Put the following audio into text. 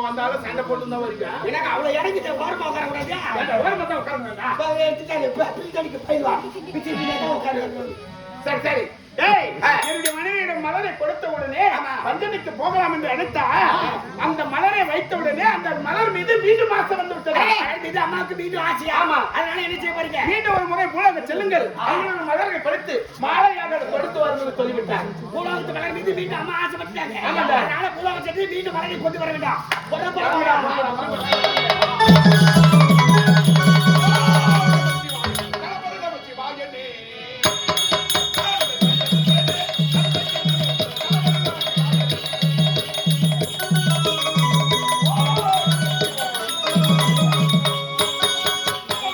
வந்தாலும் சண்டை போட்டு தான் வருங்க. எனக்கு அவ்வளவு இறங்கிட்ட ஓரமா உட்கார கூடாது. ஓரமா தான் உட்காருங்க. சரி சரி. ஏய், என்னுடைய மனைவியிடம் மலரை கொடுத்த உடனே பஞ்சனைக்கு போகலாம் என்று நினைத்தா அந்த மலரை வைத்த உடனே அந்த மலர் மீது மீண்டும் ஆசை வந்து விட்டது. இது அம்மாவுக்கு மீண்டும் ஆசையா? ஆமா. அதனால என்ன செய்ய போறீங்க? மீண்டும் ஒரு முறை பூலோக செல்லுங்கள், அவங்களோட மலரை கொடுத்து மாலையாக கொடுத்து வருவது சொல்லிவிட்டார். பூலோகத்து மலர் மீது மீண்டும் அம்மா ஆசைப்பட்டாங்க. ஆமாண்டா. அதனால பூலோகம் சென்று மீண்டும் மலரை கொண்டு வர வேண்டாம். போடா.